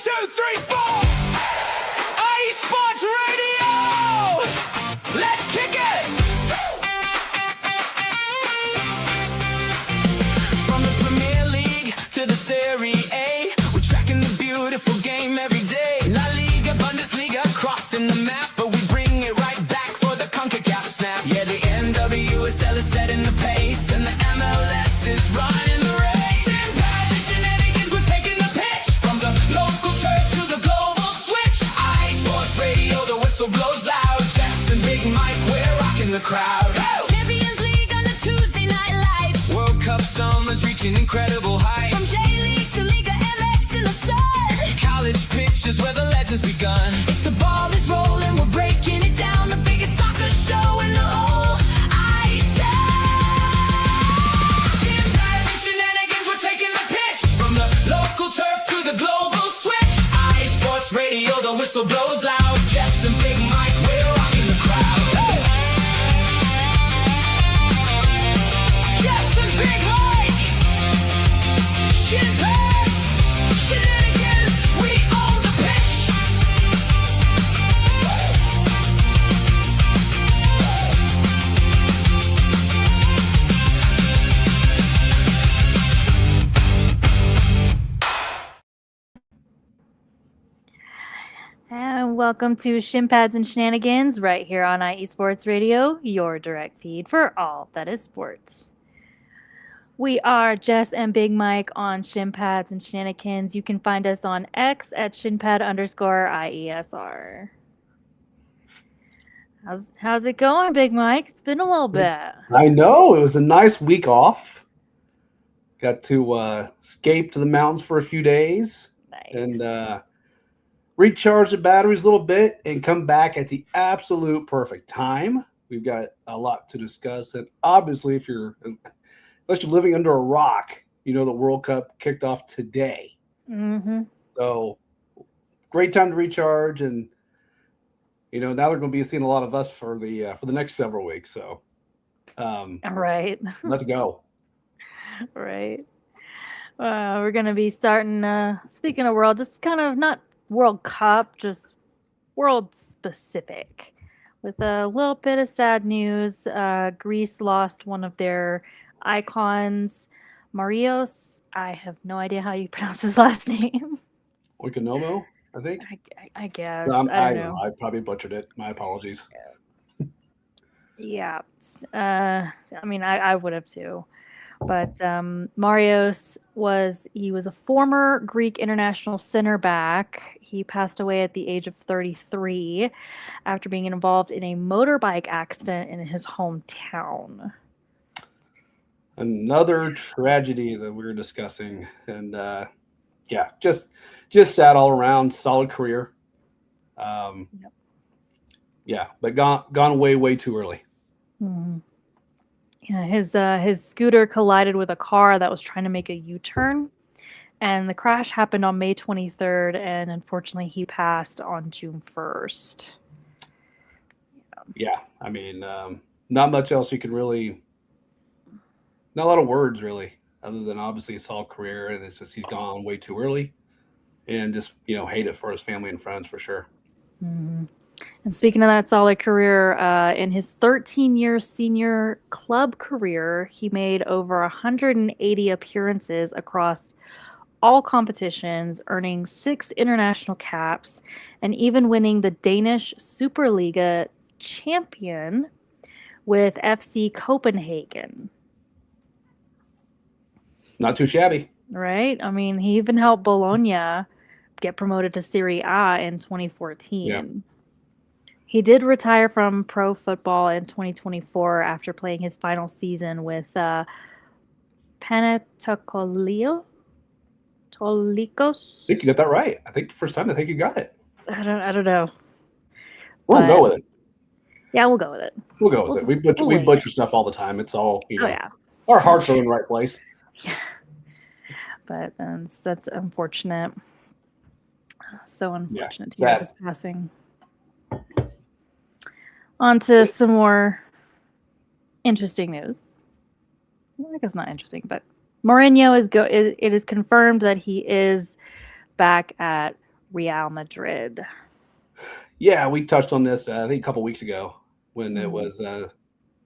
2, 3, 4. IE Sports Radio. Let's kick it. From the Premier League to the Serie A, we're tracking the beautiful game every day. La Liga, Bundesliga, crossing the map, but we bring it right back for the CONCACAF snap. Yeah, the NWSL is setting the pace, and the MLS is running the race. Shin pads and shenanigans, we're taking the pitch. From the local turf to the global switch. IE Sports Radio, the whistle blows loud. Jess and Big Mike, we're rocking the crowd. Champions League on the Tuesday night lights. World Cup summer's reaching incredible heights. From J-League to Liga MX in the sun. College pitches where the legends begun. If the ball is rolling, we're breaking it down. The biggest soccer show in the whole I-town. Shin pads and shenanigans, we're taking the pitch. From the local turf to the global switch. IE Sports Radio, the whistle blows loud. Jess and Big Mike, we're rocking the crowd. Jess and Big Mike. Shin pads, shenanigans, we own the pitch. And welcome to Shin Pads and Shenanigans right here on IE Sports Radio, your direct feed for all that is sports. We are Jess and Big Mike on Shin Pads and Shenanigans. You can find us on X at shinpad_IESR. How's it going, Big Mike? It's been a little bit. I know. It was a nice week off. Got to escape to the mountains for a few days Nice. and recharge the batteries a little bit and come back at the absolute perfect time. We've got a lot to discuss. And obviously, unless you're living under a rock, you know the World Cup kicked off today. Mm-hmm. So great time to recharge. And, now they're going to be seeing a lot of us for the next several weeks. So Right. let's go. Right. We're going to be starting, speaking of world, just kind of not World Cup, just world specific. With a little bit of sad news, Greece lost one of their icons, Marios. I have no idea how you pronounce his last name. Oikonomo, I think. I guess. I I don't don't know. I probably butchered it. My apologies. Yeah. I mean, I would have too. But Marios was a former Greek international center back. He passed away at the age of 33 after being involved in a motorbike accident in his hometown. Another tragedy that we were discussing, and just sad all around. Solid career. Yep. Yeah, but gone way too early. Mhm. Yeah, his scooter collided with a car that was trying to make a U-turn, and the crash happened on May 23rd, and unfortunately he passed on June 1st. Yeah, I mean, not much else you can really. Not a lot of words really, other than obviously a solid career, and it's just he's gone way too early, and just hate it for his family and friends for sure. Mhm. And speaking of that solid career, in his 13-year senior club career, he made over 180 appearances across all competitions, earning 6 international caps, and even winning the Danish Superliga champion with FC Copenhagen. Not too shabby. Right? I mean, he even helped Bologna get promoted to Serie A in 2014. Yeah. He did retire from pro football in 2024 after playing his final season with Panetolikos. I think you got that right. I think the first time I think you got it. I don't know. We'll go with it. Yeah, we'll go with it. We'll go with it. We butcher stuff all the time. It's all Oh yeah. Our hearts are in the right place. Yeah. But that's unfortunate. So unfortunate to hear sad. his passing. On to some more interesting news. Well, I guess not interesting, but Mourinho it is confirmed that he is back at Real Madrid. Yeah, we touched on this, I think a couple weeks ago when it Mhm. was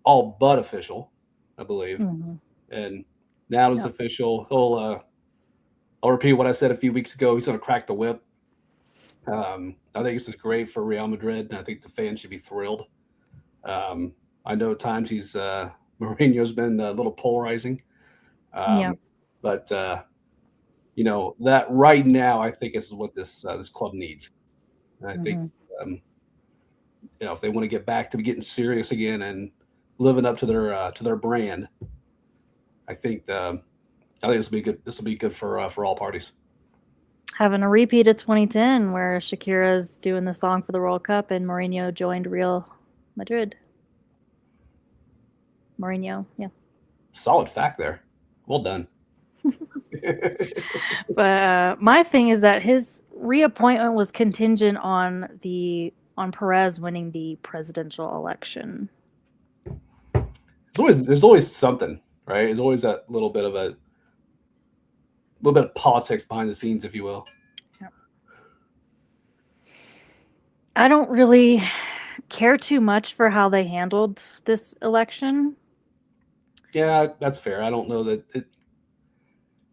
all but official, I believe. Mhm. And now it's Yep. official. I'll repeat what I said a few weeks ago. He's going to crack the whip. I think this is great for Real Madrid, and I think the fans should be thrilled. Um, I know at times Mourinho's been a little polarizing, Yeah. um, but that right now I think is what this club needs. And I think Mhm. um, if they want to get back to getting serious again and living up to their brand, I think I think this will be good. This will be good for all parties. Having a repeat of 2010 where Shakira's doing the song for the World Cup and Mourinho joined Real Madrid. Mourinho, yeah. Solid fact there. Well done. But my thing is that his reappointment was contingent on Perez winning the presidential election. There's always something, right? There's always that little bit of politics behind the scenes, if you will. I don't really care too much for how they handled this election. Yeah, that's fair. I don't know that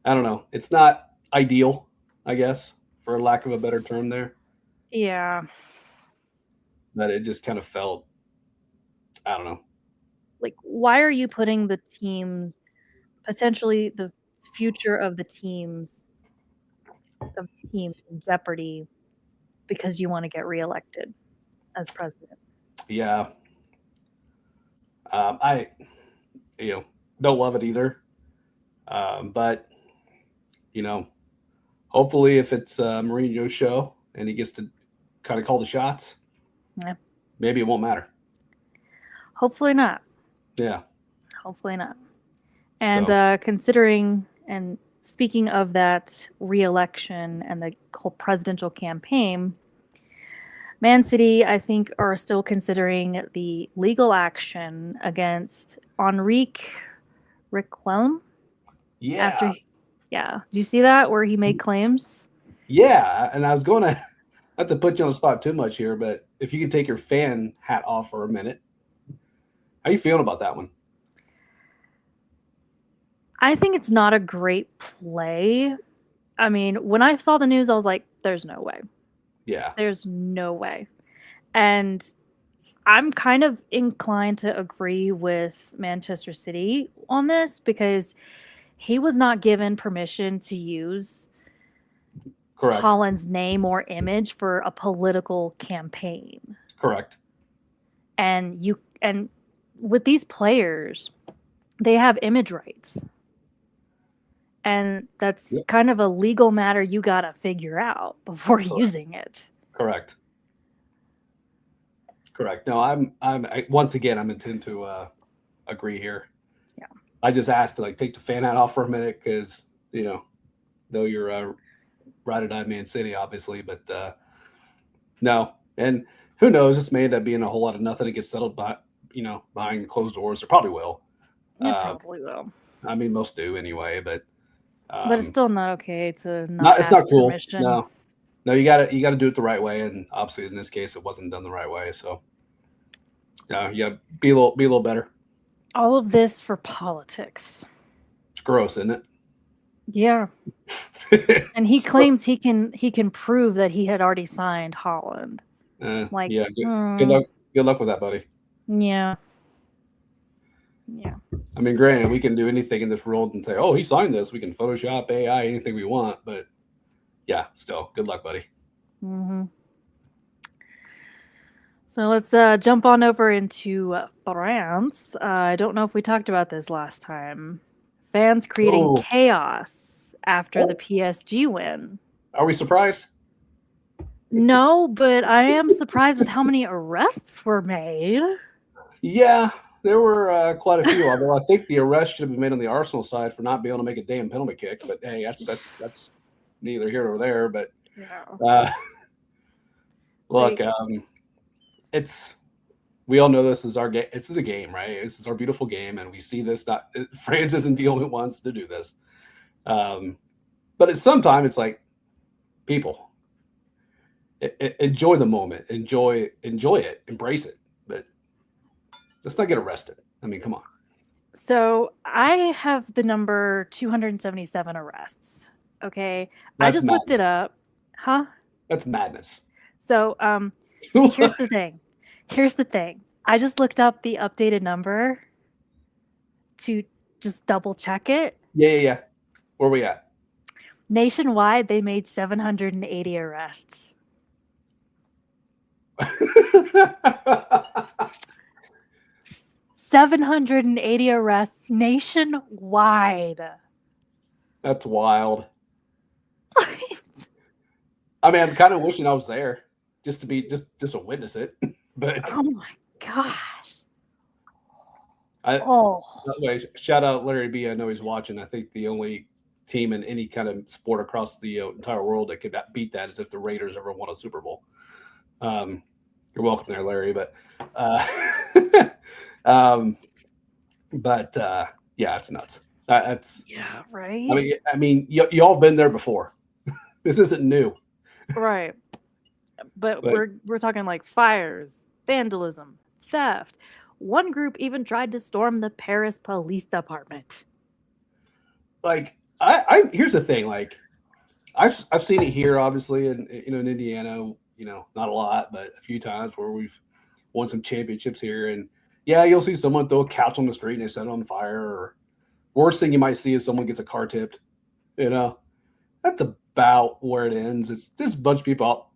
I don't know. It's not ideal, I guess, for lack of a better term there. Yeah. But it just kind of felt, I don't know. Like, why are you putting the teams, potentially the future of teams in jeopardy because you want to get reelected as president? Yeah. I don't love it either. But hopefully if it's Mourinho's show and he gets to kind of call the shots, Yeah. maybe it won't matter. Hopefully not. Yeah. Hopefully not. And So. considering and speaking of that re-election and the whole presidential campaign, Man City, I think, are still considering the legal action against Enrique Riquelme. Yeah. Yeah. Do you see that where he made claims? Yeah. And I was going to not to put you on the spot too much here, but if you could take your fan hat off for a minute, how you feeling about that one? I think it's not a great play. I mean, when I saw the news, I was like, there's no way. Yeah. There's no way. And I'm kind of inclined to agree with Manchester City on this because he was not given permission to use Correct. Holland's name or image for a political campaign. Correct. And with these players, they have image rights. And that's kind of a legal matter you got to figure out before using it. Correct. No, I'm once again, I'm intent to agree here. Yeah. I just asked to take the fan hat off for a minute because, though you're ride or die Man City, obviously, but no. And who knows, this may end up being a whole lot of nothing. It gets settled behind closed doors. It probably will. It probably will. I mean, most do anyway, but it's still not okay to not it's ask not cool. permission. No, you gotta do it the right way, and obviously in this case, it wasn't done the right way. So, you gotta be a little better. All of this for politics. It's gross, isn't it? Yeah. And he claims he can prove that he had already signed Holland. Yeah. Good luck with that, buddy. Yeah. Yeah. I mean, granted, we can do anything in this world and say, "Oh, he signed this." We can Photoshop, AI, anything we want, but yeah, still, good luck, buddy. Mm-hmm. So let's jump on over into France. I don't know if we talked about this last time. Fans creating chaos after the PSG win. Are we surprised? No, but I am surprised with how many arrests were made. Yeah, there were quite a few. Although I think the arrest should have been made on the Arsenal side for not being able to make a damn penalty kick. But hey, that's neither here nor there. But look, we all know this is our game. This is a game, right? This is our beautiful game, and we see this. France isn't the only ones to do this. But sometimes it's like, people, enjoy the moment, enjoy it, embrace it, but let's not get arrested. I mean, come on. So I have the number 277 arrests. Okay. I That's just looked it madness. up. Huh? That's madness. So, see, here's the thing. Here's the thing. I just looked up the updated number to just double check it. Yeah. Where we at? Nationwide, they made 780 arrests. 780 arrests nationwide. That's wild. I mean, I'm kind of wishing I was there just to be just to witness it. But Oh my gosh. I, Oh, by the way, shout out Larry B. I know he's watching. I think the only team in any kind of sport across the entire world that could beat that is if the Raiders ever won a Super Bowl. You're welcome there, Larry. But yeah, it's nuts. That's yeah, right? I mean, y'all been there before. This isn't new. Right. But But we're talking like fires, vandalism, theft. One group even tried to storm the Paris police department. like, I here's the thing. Like, I've seen it here, obviously, in in Indiana. Not a lot, but a few times where we've won some championships here, and yeah, you'll see someone throw a couch on the street and they set it on fire. Or worst thing you might see is someone gets a car tipped. That's about where it ends. It's just a bunch of people out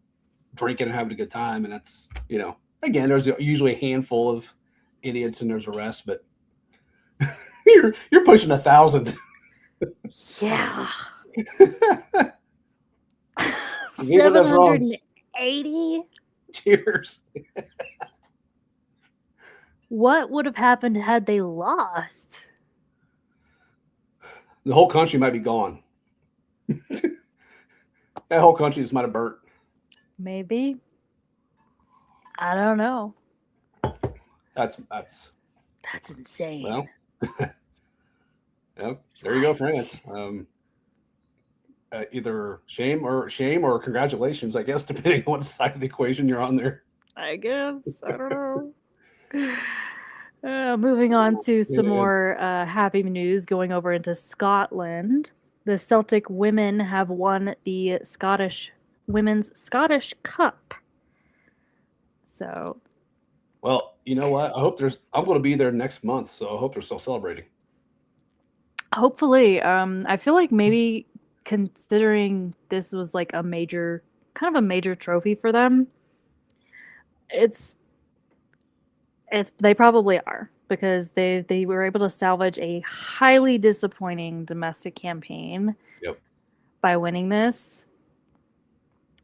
drinking and having a good time, and that's again, there's usually a handful of idiots and there's arrests, but you're pushing 1,000. Yeah. Game of Thrones. 780? Cheers. What would have happened had they lost? The whole country might be gone. That whole country just might have burnt. Maybe. I don't know. That's That's insane. well. Yep, there you go, France. Either shame or congratulations, I guess, depending on what side of the equation you're on there. I guess. I don't know. Moving on to some Yeah. more happy news, going over into Scotland. The Celtic women have won the Women's Scottish Cup. So, Well, you know what? I'm going to be there next month, so I hope they're still celebrating. hopefully, I feel like maybe considering this was like a major trophy for them, it's they probably are, because they were able to salvage a highly disappointing domestic campaign Yep. by winning this.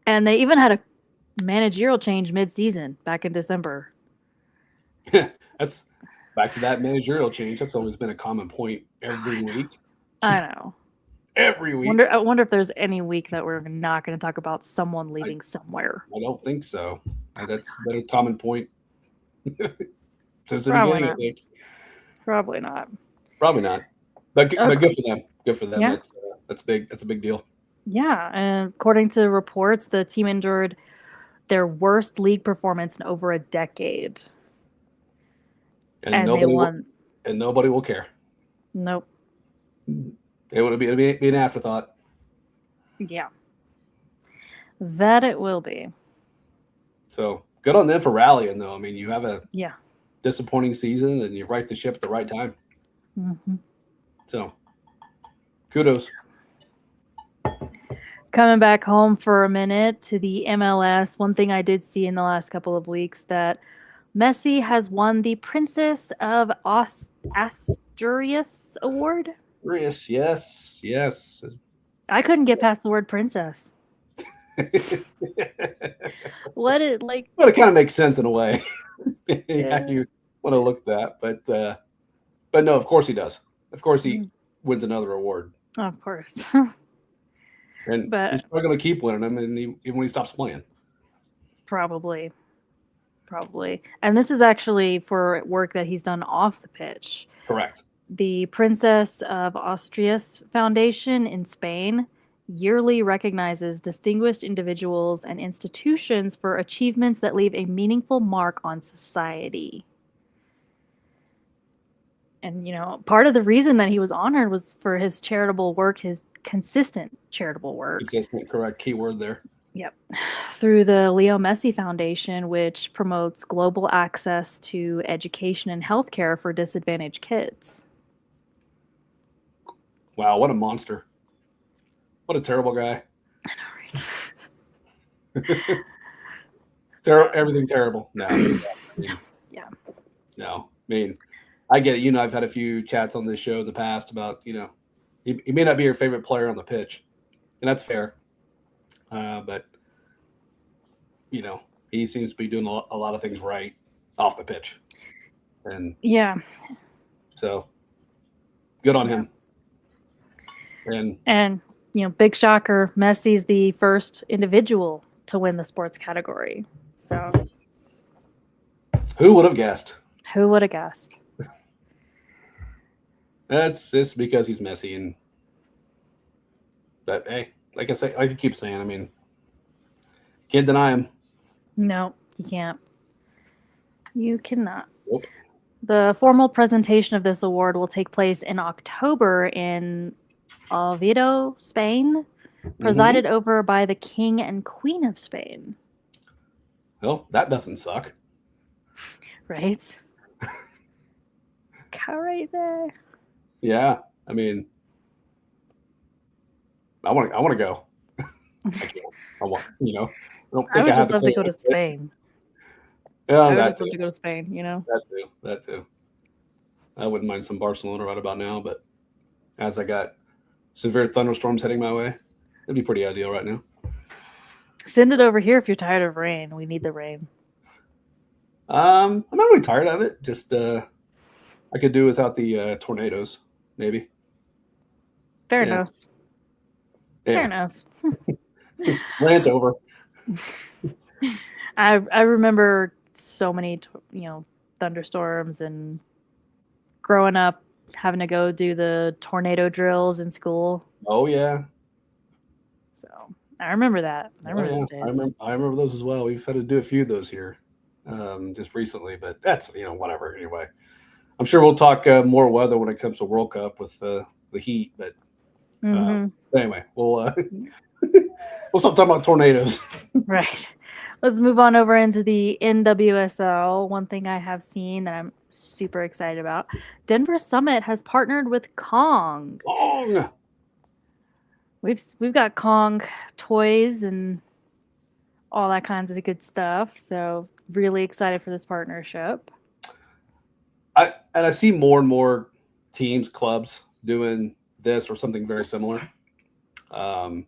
And they even had a managerial change mid-season back in December. That's back to that managerial change. That's always been a common point every week. I know. Every week. I wonder if there's any week that we're not going to talk about someone leaving somewhere. I don't think so. That's been a common point since the Probably beginning. not. I think. Probably not. Probably not. But good for them. Good for them. Yeah. That's big. That's a big deal. Yeah, and according to reports, the team endured their worst league performance in over a decade. And they won. And nobody will care. Nope. It would be an afterthought. Yeah. That it will be. So good on them for rallying, though. I mean, you have a Yeah. disappointing season, and you right the ship at the right time. Mm-hmm. So kudos. Coming back home for a minute to the MLS, one thing I did see in the last couple of weeks that Messi has won the Princess of Asturias award. Yes. I couldn't get past the word princess. What it like? Well, it kind of makes sense in a way. Yeah. You want to look at that, but no, of course he does. Of course he wins another award, Of course. and But- he's probably going to keep winning them, and even when he stops playing. Probably. And this is actually for work that he's done off the pitch. Correct. The Princess of Asturias Foundation in Spain yearly recognizes distinguished individuals and institutions for achievements that leave a meaningful mark on society. And, part of the reason that he was honored was for his charitable work, his consistent charitable work. Consistent, correct keyword there. Yep. Through the Leo Messi Foundation, which promotes global access to education and healthcare for disadvantaged kids. Wow, what a monster. What a terrible guy. I know, right? Everything terrible. No. Yeah. No. I mean, I get it. I've had a few chats on this show in the past about, he may not be your favorite player on the pitch, and that's fair. But, he seems to be doing a lot of things right off the pitch. And yeah. So good on him. And big shocker, Messi's the first individual to win the sports category. So who would have guessed? Who would have guessed? That's just because he's Messi, but hey, like I keep saying, I mean, can't deny him. No, you can't. You cannot. Nope. The formal presentation of this award will take place in October in Oviedo, Spain, presided over by the King and Queen of Spain. Well, that doesn't suck. Right? Crazy. Yeah, I mean, I want to go. I want, I would just love to go to Spain. Yeah, I would just love to go to Spain. That too. I wouldn't mind some Barcelona right about now, but as I got severe thunderstorms heading my way, it'd be pretty ideal right now. Send it over here if you're tired of rain. We need the rain. I'm not really tired of it. Just I could do without the tornadoes, maybe. Fair enough. Yeah. Fair enough. Rant over. I remember so many thunderstorms, and growing up having to go do the tornado drills in school. Oh yeah. So I remember that. I remember those days. I remember those as well. We've had to do a few of those here just recently, but that's whatever. Anyway, I'm sure we'll talk more weather when it comes to World Cup with the heat. But anyway, we'll stop talking about tornadoes. Right. Let's move on over into the NWSL. One thing I have seen that I'm super excited about: Denver Summit has partnered with Kong. Kong. We've got Kong toys and all that kinds of good stuff. So really excited for this partnership. I see more and more teams, clubs doing this or something very similar. And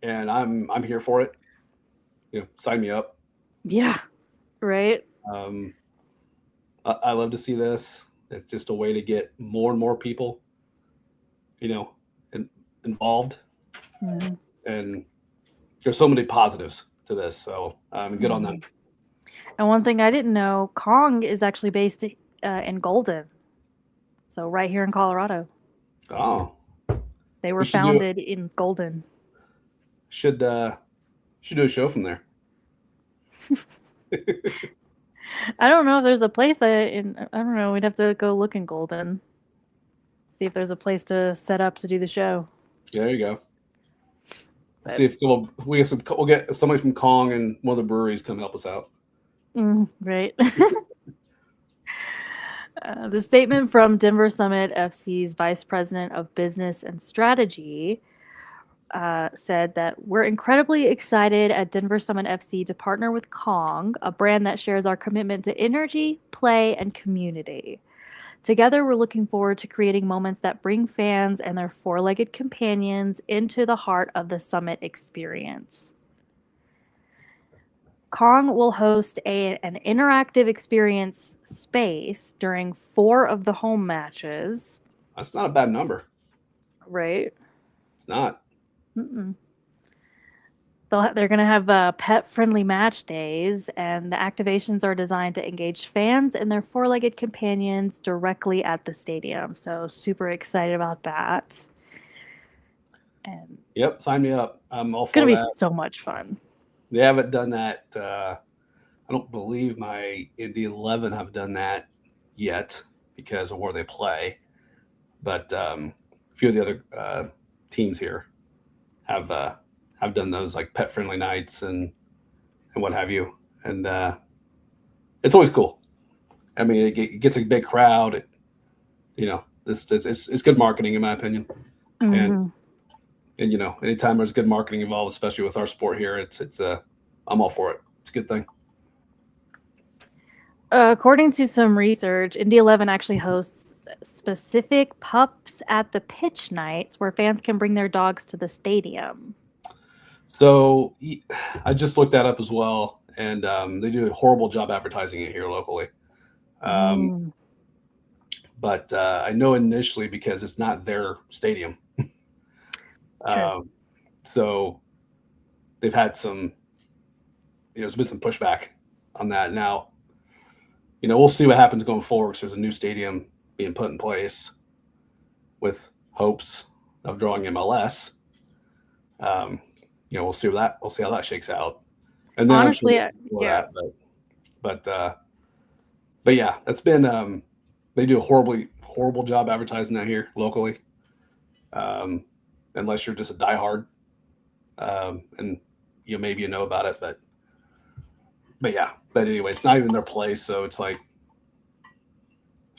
I'm here for it. Sign me up. Yeah. Right. I love to see this. It's just a way to get more and more people, involved. And there's so many positives to this. So good on them. And one thing I didn't know, Kong is actually based in Golden. So right here in Colorado. Oh. They were founded in Golden. Should do a show from there. I don't know if there's a place I don't know. We'd have to go look in Golden. See if there's a place to set up to do the show. Yeah, there you go. See if we'll get somebody from Kong and one of the breweries come help us out. Right. The statement from Denver Summit FC's Vice President of Business and Strategy said that we're incredibly excited at Denver Summit FC to partner with Kong, a brand that shares our commitment to energy, play, and community. Together, we're looking forward to creating moments that bring fans and their four-legged companions into the heart of the Summit experience. Kong will host an interactive experience space during 4 of the home matches. That's not a bad number. Right. It's not. They're going to have pet-friendly match days, and the activations are designed to engage fans and their four-legged companions directly at the stadium. So super excited about that. And Yep, sign me up. I'm all it's going for to be that. so much fun. They haven't done that. I don't believe my Indy 11 have done that yet because of where they play. But a few of the other teams here have done those like pet friendly nights and what have you. And it's always cool. I mean, it gets a big crowd. It's good marketing in my opinion. Mhm. And anytime there's good marketing involved, especially with our sport here, I'm all for it. It's a good thing. According to some research, Indy 11 actually hosts specific pups at the pitch nights where fans can bring their dogs to the stadium. So I just looked that up as well, and they do a horrible job advertising it here locally. But I know initially because it's not their stadium. So they've had there's been some pushback on that. Now, we'll see what happens going forward. So there's a new stadium being put in place with hopes of drawing MLS. We'll see how that shakes out. And then Honestly, but yeah, that's been they do a horrible job advertising that here locally. Unless you're just a diehard, and maybe you know about it, but anyway, it's not even their place, so it's like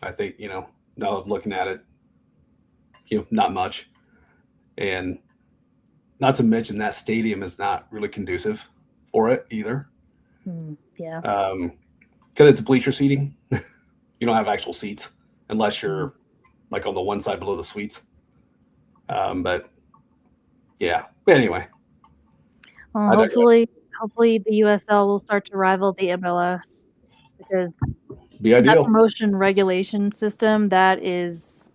I think now I'm looking at it, not much, and not to mention that stadium is not really conducive for it either. Yeah. Because it's bleacher seating, you don't have actual seats unless you're like on the one side below the suites. But anyway. Hopefully the USL will start to rival the MLS because be ideal. That promotion regulation system that is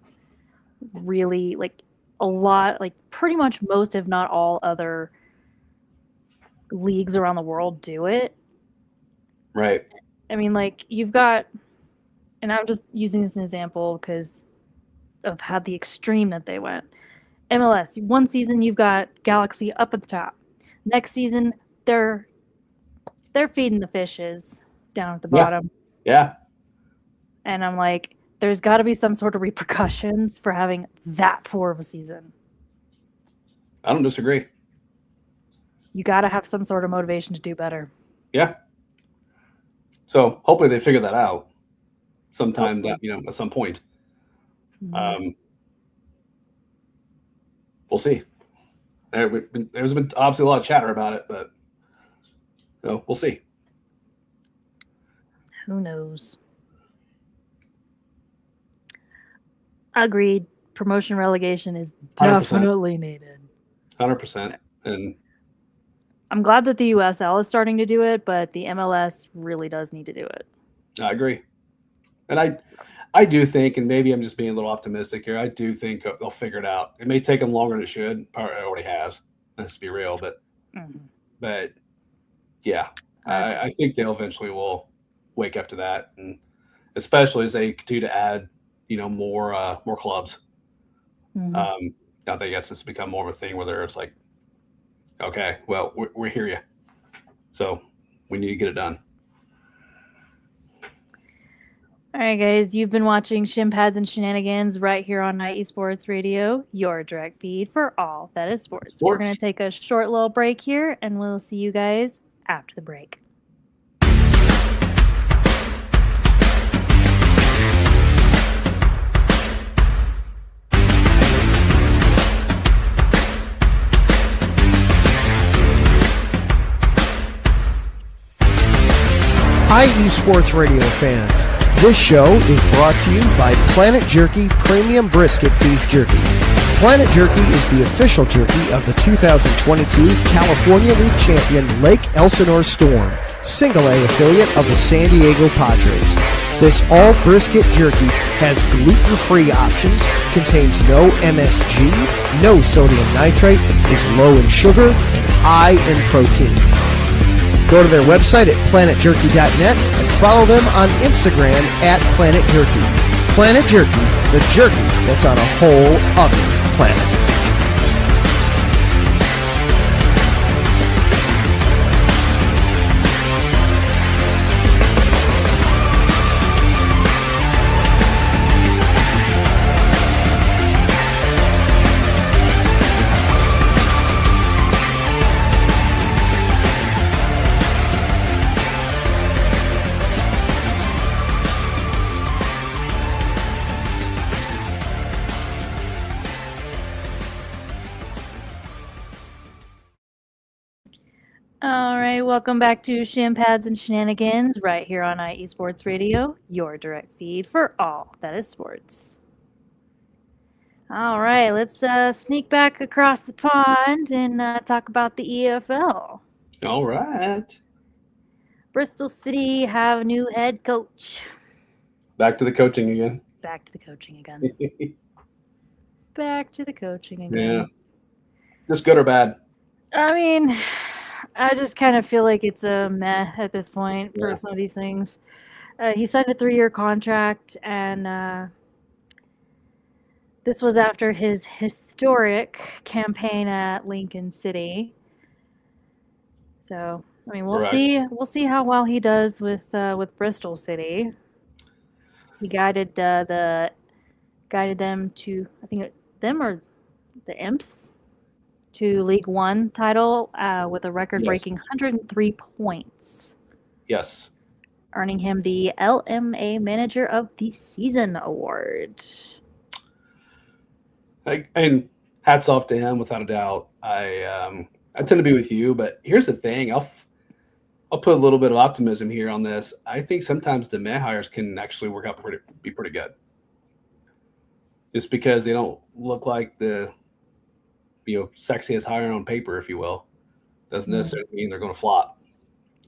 really like a lot, like pretty much most, if not all, other leagues around the world do it. Right. I mean, like you've got, and I'm just using this as an example because of how the extreme that they went. MLS, one season you've got Galaxy up at the top. Next season, they're feeding the fishes down at the bottom. Yeah. And I'm like, there's got to be some sort of repercussions for having that poor of a season. I don't disagree. You got to have some sort of motivation to do better. Yeah. So hopefully they figure that out sometime, at some point. We'll see. There's been obviously a lot of chatter about it, but we'll see. Who knows? Agreed. Promotion relegation is 100%. definitely needed. 100%. And I'm glad that the USL is starting to do it, but the MLS really does need to do it. I agree. And I do think, and maybe I'm just being a little optimistic here, I do think they'll figure it out. It may take them longer than it should. Probably already has. Let's be real. But yeah, I think they'll eventually will wake up to that. And especially as they continue to add, more clubs. I think that's just become more of a thing where it's like, okay, well, we hear you. So we need to get it done. All right, guys, you've been watching Shin Pads and Shenanigans right here on Night Esports Radio, your direct feed for all that is sports. We're going to take a short little break here, and we'll see you guys after the break. Hi, esports radio fans. This show is brought to you by Planet Jerky Premium Brisket Beef Jerky. Planet Jerky is the official jerky of the 2022 California League champion Lake Elsinore Storm, Single A affiliate of the San Diego Padres. This all brisket jerky has gluten-free options, contains no MSG, no sodium nitrate, is low in sugar, and high in protein. Go to their website at planetjerky.net and follow them on Instagram at Planet Jerky. Planet Jerky, the jerky that's on a whole other planet. right, welcome back to Shin Pads and Shenanigans right here on IE Sports Radio, your direct feed for all that is sports. All right, let's sneak back across the pond and talk about the EFL. All right. Bristol City have a new head coach. Back to the coaching again. Back to the coaching again. Back to the coaching again. Yeah. Just good or bad? I mean, I just kind of feel like it's a meh at this point for Yeah. some of these things. He signed a 3-year contract, and this was after his historic campaign at Lincoln City. So, I mean, we'll Correct. see. We'll see how well he does with Bristol City. He guided them to, I think them or the Imps, to League One title with a record-breaking 103 points, Yes. earning him the LMA Manager of the Season award. And hats off to him, without a doubt. I tend to be with you, but here's the thing. I'll put a little bit of optimism here on this. I think sometimes the meh hires can actually work out be pretty good. Just because they don't look like the sexiest hire on paper, if you will, doesn't necessarily mean they're going to flop.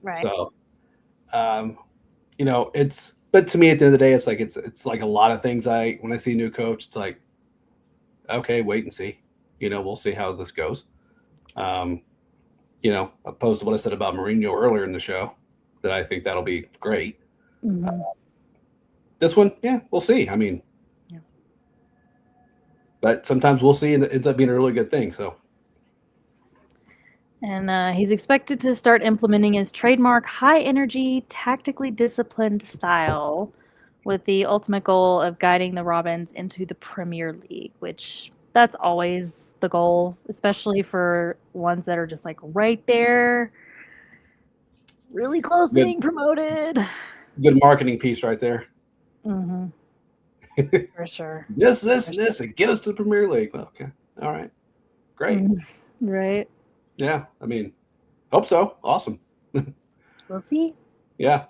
Right. So, but to me at the end of the day, it's like a lot of things. When I see a new coach, it's like, okay, wait and see. We'll see how this goes. Opposed to what I said about Mourinho earlier in the show, that I think that'll be great. Mhm. This one, yeah, we'll see. I mean, but sometimes we'll see, and it ends up being a really good thing. So, And he's expected to start implementing his trademark high-energy, tactically disciplined style with the ultimate goal of guiding the Robins into the Premier League, which that's always the goal, especially for ones that are just like right there, really close to Good. being promoted. good marketing piece right there. Mm-hmm. For sure. This, and get us to the Premier League. Well, okay, all right, great. Right. Yeah, I mean, hope so. Awesome. We'll see. Yeah.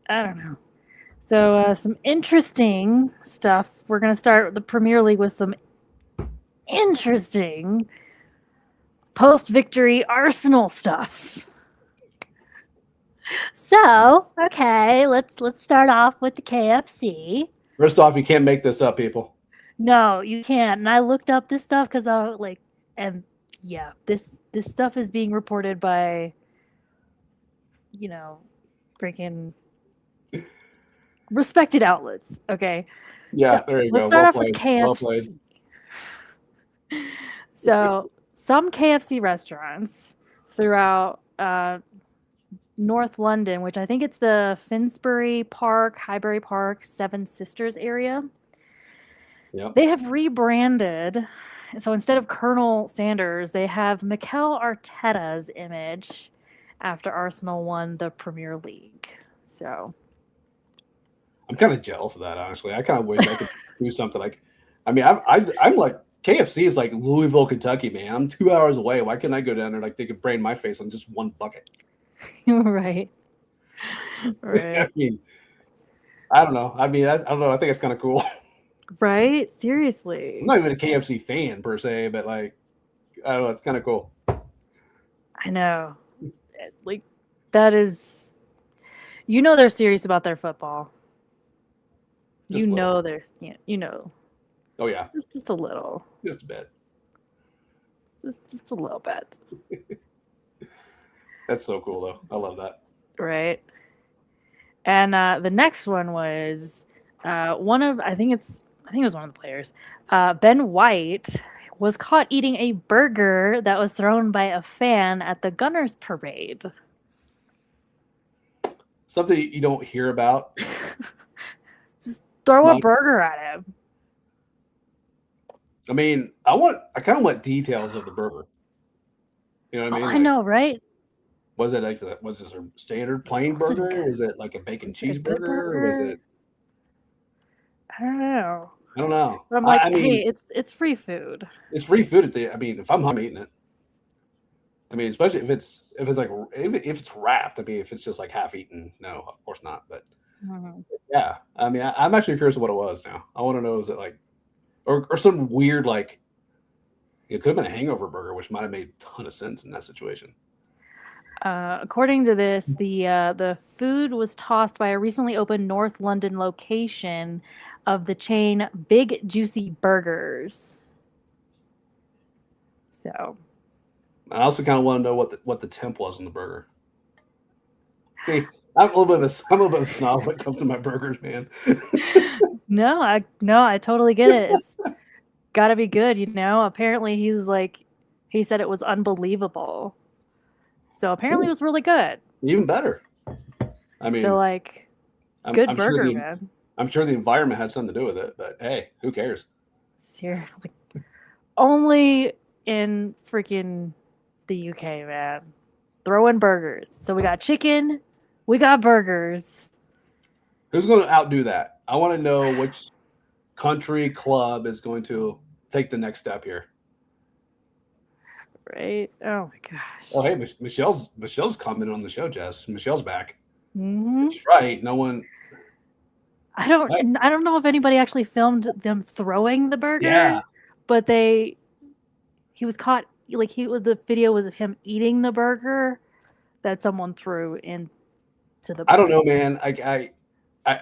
I don't know. So some interesting stuff. We're going to start the Premier League with some interesting post-victory Arsenal stuff. So, okay, let's start off with the KFC. First off, you can't make this up, people. No, you can't. And I looked up this stuff because I was like, and yeah, this stuff is being reported by, freaking respected outlets. Okay. Yeah, So, there you let's go. start Well off with played. Well KFC. played. So some KFC restaurants throughout North London, which I think it's the Finsbury Park, Highbury Park, Seven Sisters area, Yep. they have rebranded. So instead of Colonel Sanders, they have Mikel Arteta's image after Arsenal won the Premier League. So I'm kind of jealous of that, honestly. I kind of wish I could do something like. I mean, I'm like KFC is like Louisville, Kentucky, man. I'm 2 hours away. Why can't I go down there like they could brain my face on just one bucket? right. I mean, I don't know. I mean, I don't know. I think it's kind of cool. Right? Seriously. I'm not even a KFC fan per se, but like, I don't know. It's kind of cool. I know. Like, that is, they're serious about their football. Just a little. They're, Oh yeah, just a little. just a bit. Just a little bit. That's so cool, though. I love that. Right. And the next one was I think it was one of the players. Ben White was caught eating a burger that was thrown by a fan at the Gunners parade. Something you don't hear about. Just throw a Like- burger at him. I mean, I kind of want details of the burger. You know what I mean? I know, right? Was it like was this a standard plain Was it burger? good? Was it like a bacon Was it a good cheeseburger? Or was burger? it? I don't know. I don't know. But I'm like, I mean, hey, it's free food. it's free food at the. I mean, if I'm eating it. I mean, especially if it's like if it's wrapped. I mean, if it's just like half eaten, no, of course not. But Mhm. yeah, I mean, I'm actually curious what it was now. I want to know, is it like or some weird like it could have been a hangover burger, which might have made a ton of sense in that situation. According to this, the food was tossed by a recently opened North London location of the chain Big Juicy Burgers. So, I also kind of want to know what the temp was on the burger. See, I'm a little bit of a snob when it comes to my burgers, man. no, I totally get it. It's got to be good, you know. Apparently, he said it was unbelievable. So apparently, it was really good. Even better. I mean, So like, good I'm sure burger, man. I'm sure the environment had something to do with it, but hey, who cares? Seriously, only in freaking the UK, man. Throw in burgers. So we got chicken, we got burgers. Who's going to outdo that? I want to know which country club is going to take the next step here. Right? Oh my gosh. Oh, hey, Michelle's commenting on the show, Jess. Michelle's back. Hmm. That's right. No one. I don't know if anybody actually filmed them throwing the burger. Yeah. But he was caught, like the video was of him eating the burger that someone threw into the I don't know, man. I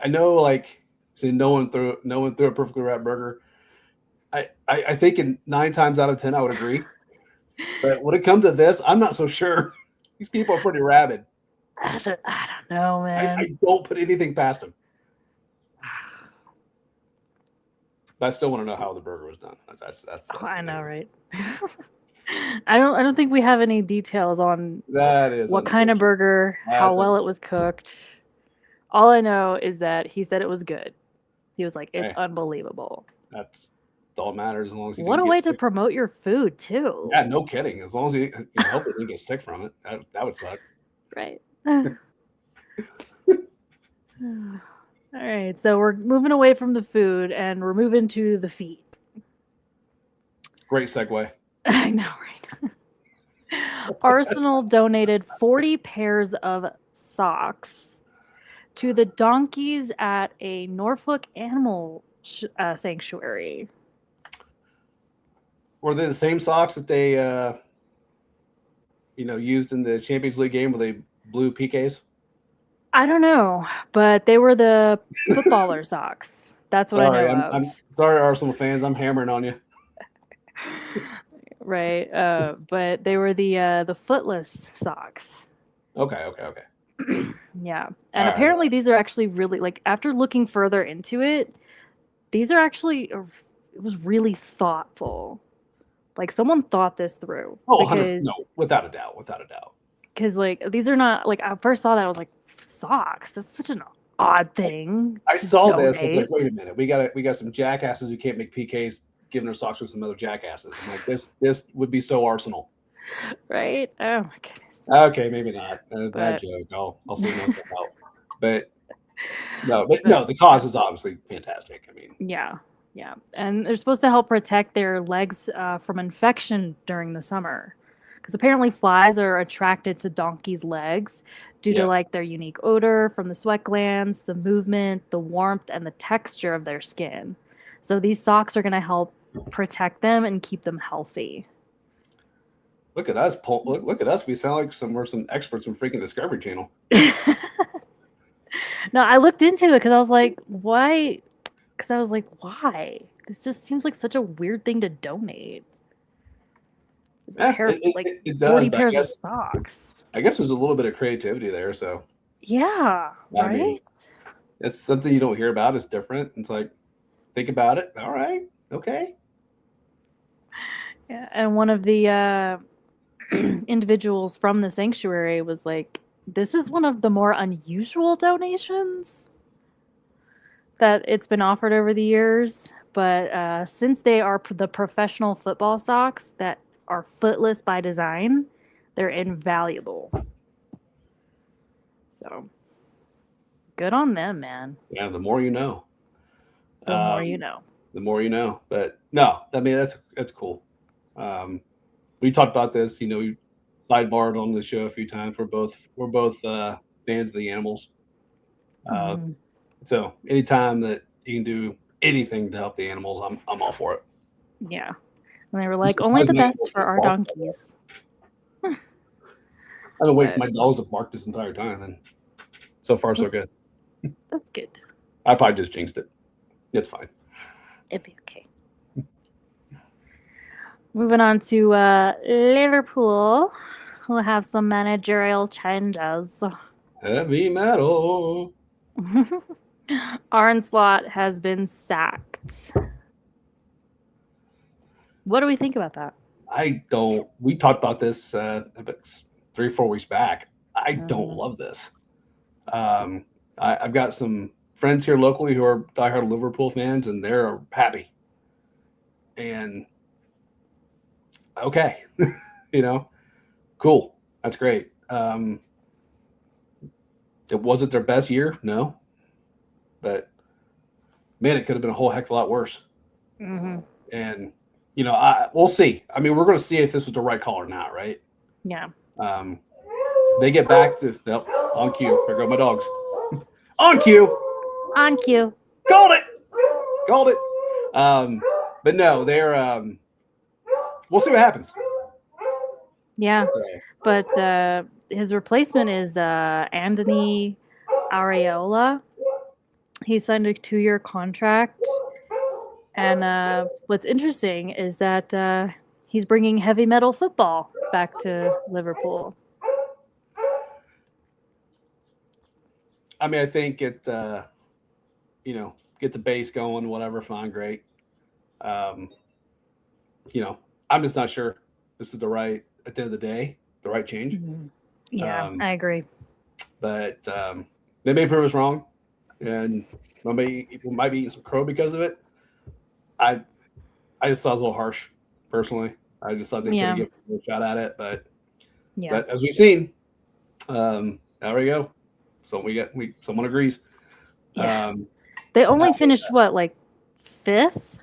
know, like, say no one threw a perfectly wrapped burger. I think in 9 times out of 10 I would agree. But when it comes to this, I'm not so sure. These people are pretty rabid. I don't know, man. I don't put anything past them. But I still want to know how the burger was done. That's I know, right? I don't think we have any details on that is what kind of burger, how well it was cooked. All I know is that he said it was good. He was like, it's unbelievable. That's all that matters, as long as you what a way to promote your food too. Yeah, no kidding. As long as you hope you didn't get sick from it, that would suck. Right. All right, so we're moving away from the food and we're moving to the feet. Great segue. I know, right? Arsenal donated 40 pairs of socks to the donkeys at a Norfolk animal sanctuary. Were they the same socks that they, used in the Champions League game where they blew PKs? I don't know, but they were the footballer socks. That's what I know of. I'm sorry, Arsenal fans. I'm hammering on you. Right, but they were the footless socks. Okay. Yeah, and apparently these are actually really, like, after looking further into it, these are actually it was really thoughtful. Like, someone thought this through. Oh, no, without a doubt. Because, like, these are not, like, I first saw that, I was like, socks? That's such an odd thing. I saw this. I was like, wait a minute. We got some jackasses who can't make PKs giving their socks to some other jackasses. I'm like, this would be so Arsenal. Right? Oh, my goodness. Okay, maybe not. Bad joke. I'll see myself out. But no, the cause is obviously fantastic. I mean, yeah, and they're supposed to help protect their legs from infection during the summer, because apparently flies are attracted to donkeys' legs due to like their unique odor from the sweat glands, the movement, the warmth, and the texture of their skin. So these socks are going to help protect them and keep them healthy. Look at us. Look at us. We sound like we're some experts from freaking Discovery Channel. No, I looked into it because I was like, why? Because I was like, why? This just seems like such a weird thing to donate. It does, 40 pairs of socks. I guess there's a little bit of creativity there. So yeah, right. I mean, it's something you don't hear about. It's different. It's like, think about it. All right, okay. Yeah, and one of the individuals from the sanctuary was like, this is one of the more unusual donations that it's been offered over the years. But since they are the professional football socks that are footless by design, they're invaluable. So good on them, man. Yeah, the more you know. The more you know. The more you know. But no, I mean, that's cool. We talked about this, sidebarred on the show a few times. We're both fans of the animals. Mhm. So anytime that you can do anything to help the animals, I'm all for it. Yeah. And they were like, only surprised the my best animals for don't our bark. donkeys. I've been waiting for But my dogs to bark this entire time, and so far so good. that's good. I probably just jinxed it. It's fine. It'd be okay. Moving on to Liverpool. We'll have some managerial changes. Heavy metal. Arne Slot has been sacked. What do we think about that? I don't. We talked about this about 3 or 4 weeks back. I don't Mhm. love this. I've got some friends here locally who are diehard Liverpool fans, and they're happy. And okay, cool. That's great. It wasn't their best year, no, but man, it could have been a whole heck of a lot worse. Mhm. And we'll see. I mean, we're going to see if this was the right call or not, right? Yeah. They get back to nope, on cue. There go my dogs. On cue. On cue. Called it. But no, they're we'll see what happens. Yeah. So, But his replacement is Anthony Areola. He signed a 2-year contract. And what's interesting is that he's bringing heavy metal football back to Liverpool. I mean, I think it get the base going, whatever, fine, great. I'm just not sure this is at the end of the day, the right change. Mhm. Yeah, Um, I agree. But they may prove us wrong, and people might be eating some crow because of it. I just thought it was a little harsh, personally. I just thought they could Yeah. have given a shot at it, but Yeah. as we've seen, there we go. So someone agrees. Yeah. Um, They only finished what, like 5th?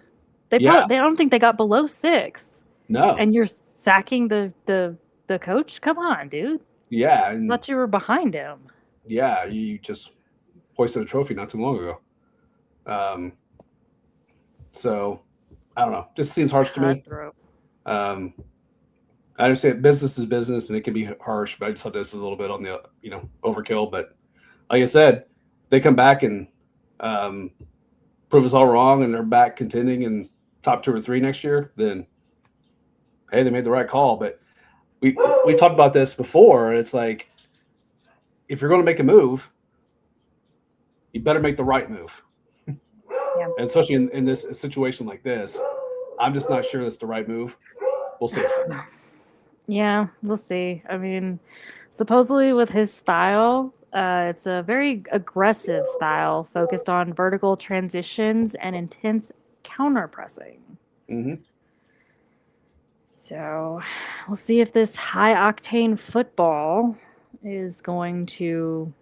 They Yeah. don't think they got below 6th. no, And you're sacking the coach? Come on, dude. yeah, I and thought you were behind him. yeah, you just hoisted a trophy not too long ago. So I don't know. Just seems harsh to me. Cutthroat. I understand business is business and it can be harsh, but I just thought this was a little bit on the overkill. But like I said, they come back and prove us all wrong, and they're back contending in top 2 or 3 next year. Then hey, they made the right call. But we talked about this before. And it's like if you're going to make a move, you better make the right move. Yeah. And especially in this situation like this, I'm just not sure that's the right move. We'll see. Yeah, we'll see. I mean, supposedly with his style, it's a very aggressive style focused on vertical transitions and intense counter pressing. Mm-hmm. So we'll see if this high octane football is going to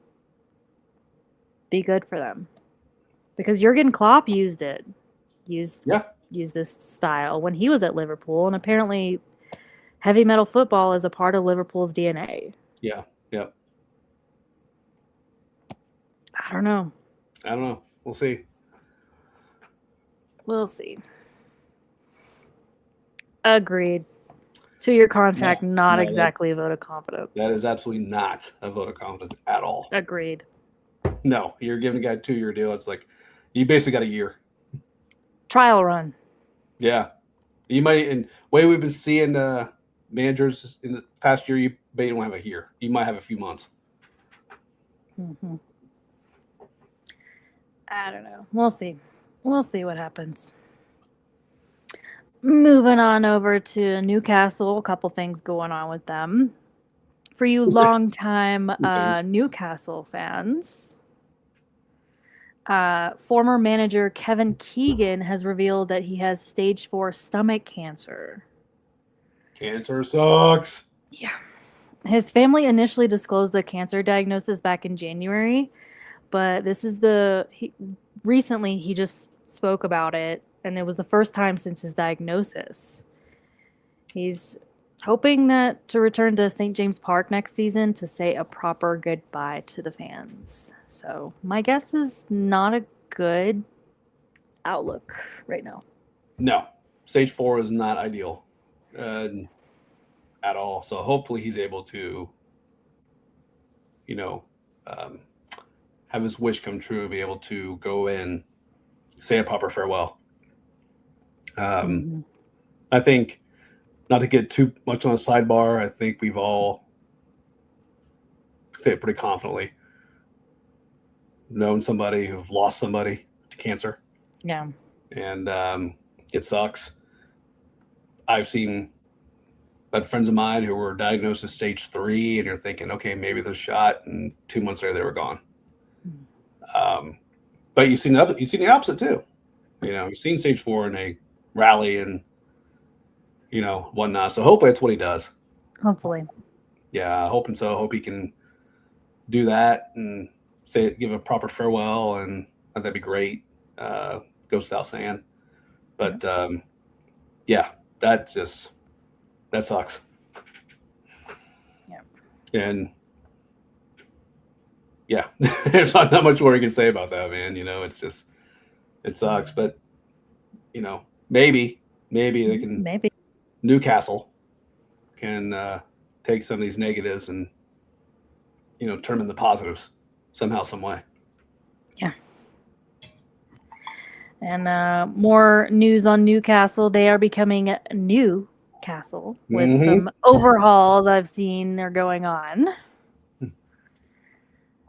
be good for them. Because Jurgen Klopp used this style when he was at Liverpool, and apparently heavy metal football is a part of Liverpool's DNA. Yeah. I don't know. We'll see. We'll see. Agreed. 2-year contract, not no, exactly a vote of confidence. That is absolutely not a vote of confidence at all. Agreed. No, you're giving a guy a 2-year deal. It's like you basically got a year. Trial run. Yeah. You might, and way we've been seeing managers in the past year, you may don't have a year. You might have a few months. Mm-hmm. I don't know. We'll see. We'll see what happens. Moving on over to Newcastle, a couple things going on with them. For you longtime Newcastle fans, former manager Kevin Keegan has revealed that he has stage 4 stomach cancer. Cancer sucks. Yeah. His family initially disclosed the cancer diagnosis back in January, but this is recently he just spoke about it, and it was the first time since his diagnosis. He's hoping that to return to St. James Park next season to say a proper goodbye to the fans. So my guess is not a good outlook right now. No, stage 4 is not ideal at all. So hopefully he's able to, you know, have his wish come true, be able to go in, say a proper farewell. I think, not to get too much on a sidebar, I think we've all, say it pretty confidently, known somebody who've lost somebody to cancer. Yeah. And it sucks. I've seen friends of mine who were diagnosed as stage 3, and you're thinking, okay, maybe they're shot, and 2 months later they were gone. But you've seen the opposite too. You've seen stage 4 and they rally and whatnot. So hopefully that's what he does. Hopefully. Yeah, hoping so. Hope he can do that and give a proper farewell, and that'd be great. Goes without saying. But yeah, that sucks. Yeah. And yeah, there's not much more you can say about that, man. It sucks. But maybe they can. Maybe Newcastle can take some of these negatives and turn them into positives somehow, some way. Yeah. And more news on Newcastle. They are becoming Newcastle with some overhauls I've seen are going on.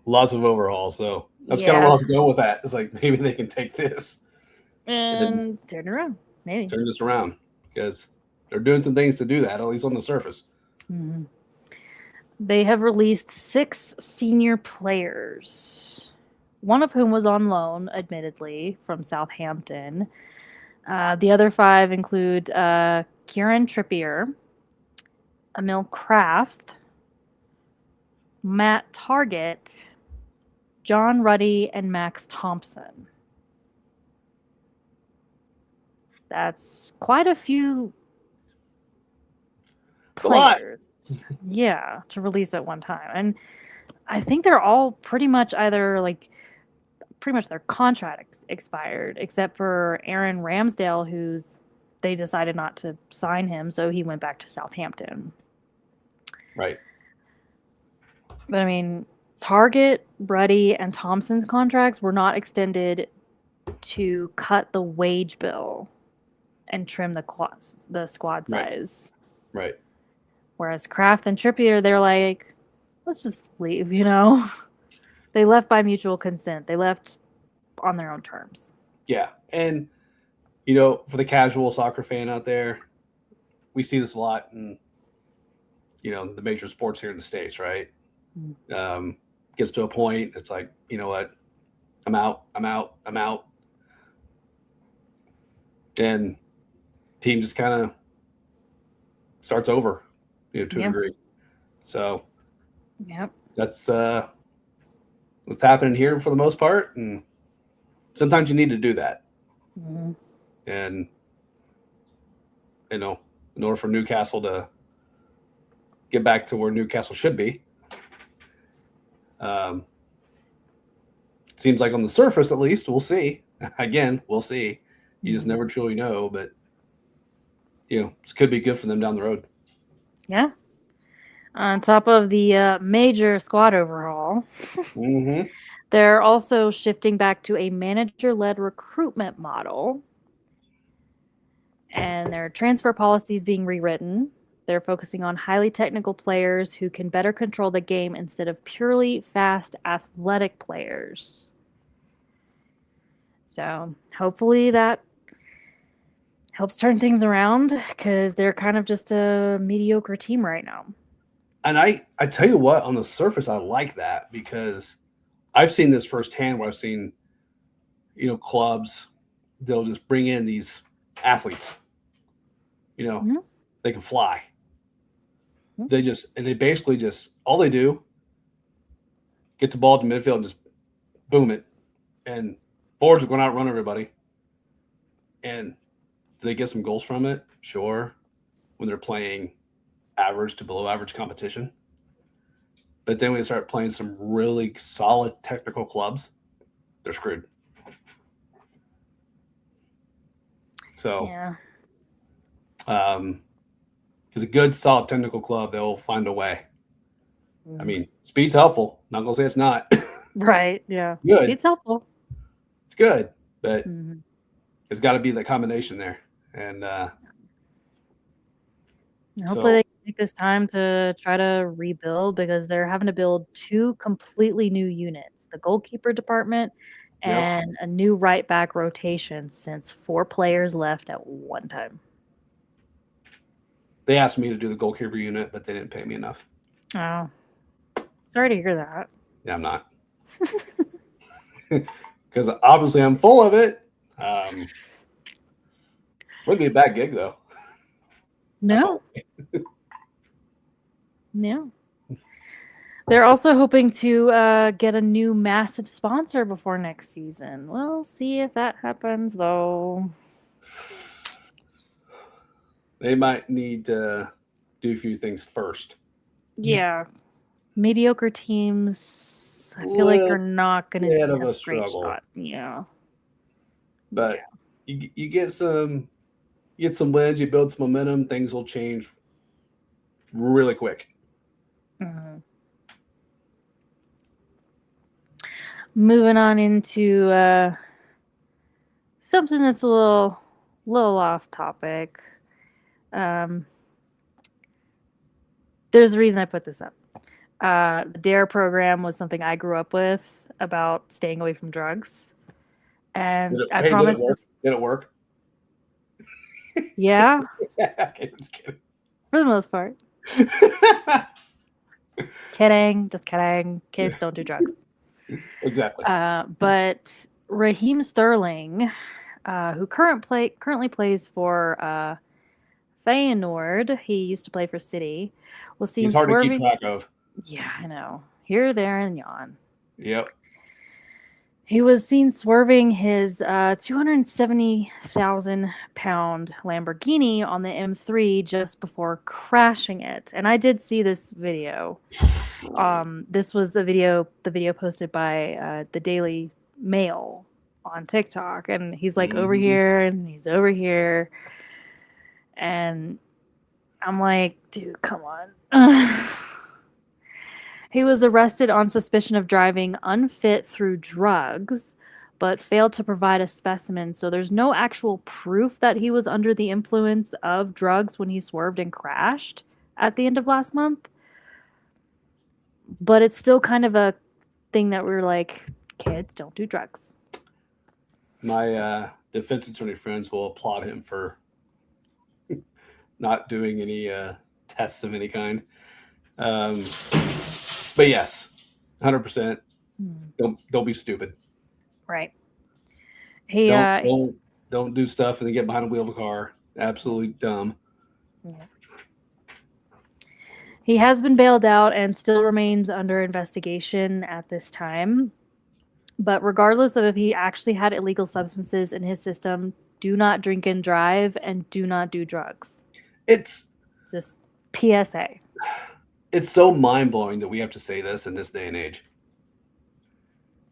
Lots of overhauls. So that's kind of where I was going with that. It's like maybe they can take this and turn around. Maybe turn this around, because they're doing some things to do that, at least on the surface. Mm-hmm. They have released 6 senior players, one of whom was on loan, admittedly, from Southampton. The other 5 include Kieran Trippier, Emil Kraft, Matt Targett, John Ruddy, and Max Thompson. That's quite a few players. Yeah, to release at one time. And I think they're all pretty much either their contract expired, except for Aaron Ramsdale, they decided not to sign him, so he went back to Southampton. Right. But I mean, Target, Ruddy, and Thompson's contracts were not extended to cut the wage bill and trim the squad size. Right. Whereas Kraft and Trippier, they're like, let's just leave, They left by mutual consent. They left on their own terms. Yeah. And, for the casual soccer fan out there, we see this a lot in, the major sports here in the States, right? Gets to a point, it's like, you know what? I'm out. And team just kind of starts over, to a degree. So that's what's happening here for the most part. And sometimes you need to do that. Mm-hmm. And, in order for Newcastle to get back to where Newcastle should be, seems like on the surface, at least, we'll see. Again, we'll see. You just never truly know, but this could be good for them down the road. Yeah. On top of the major squad overhaul, they're also shifting back to a manager-led recruitment model, and their transfer policy is being rewritten. They're focusing on highly technical players who can better control the game instead of purely fast, athletic players. So hopefully that helps turn things around, because they're kind of just a mediocre team right now. And I tell you what, on the surface, I like that, because I've seen this firsthand where I've seen, clubs that'll just bring in these athletes, they can fly. They basically just, all they do, get the ball to midfield and just boom it. And forwards are going out and run everybody. And do they get some goals from it? Sure. When they're playing average to below average competition. But then when we start playing some really solid technical clubs, they're screwed. So, Yeah. because a good solid technical club, they'll find a way. Mm-hmm. I mean, speed's helpful. Not gonna say it's not. Right. Yeah. Good. It's helpful. It's good, but Mm-hmm. there's got to be that combination there. And Hopefully they can take this time to try to rebuild because they're having to build 2 completely new units, the goalkeeper department Yep. and a new right back rotation since 4 players left at one time. they asked me to do the goalkeeper unit, but they didn't pay me enough. Oh, sorry to hear that. Yeah, I'm not. Because obviously I'm full of it. Wouldn't be a bad gig though. No. No. They're also hoping to get a new massive sponsor before next season. We'll see if that happens, though. They might need to do a few things first. Yeah. Mediocre teams, I feel like, are not going to bit see of a a great struggle. shot. Yeah. But you get some wins, you build some momentum, things will change really quick. Mm-hmm. Moving on into something that's a little off topic. There's a reason I put this up. The DARE program was something I grew up with about staying away from drugs. And I promise this. Did it work? Yeah, Okay, I'm just kidding. for the most part. Kidding, just kidding. Kids don't do drugs. Exactly. But Raheem Sterling, who currently plays for Feyenoord, he used to play for City, was seen He's hard swerving. to keep track of. Yeah, I know. Here, there, and yon. Yep. He was seen swerving his 270,000-pound Lamborghini on the M3 just before crashing it. And I did see this video. This was the video posted by the Daily Mail on TikTok. And he's like over here and he's over here. And I'm like, dude, come on. He was arrested on suspicion of driving unfit through drugs, but failed to provide a specimen. So there's no actual proof that he was under the influence of drugs when he swerved and crashed at the end of last month. But it's still kind of a thing that we're like, kids, don't do drugs. My defense attorney friends will applaud him for not doing any tests of any kind. But yes, 100%. Don't be stupid. Right. He don't do stuff and then get behind the wheel of a car. Absolutely dumb. Yeah. He has been bailed out and still remains under investigation at this time. But regardless of if he actually had illegal substances in his system, do not drink and drive and do not do drugs. It's just PSA. It's so mind-blowing that we have to say this in this day and age.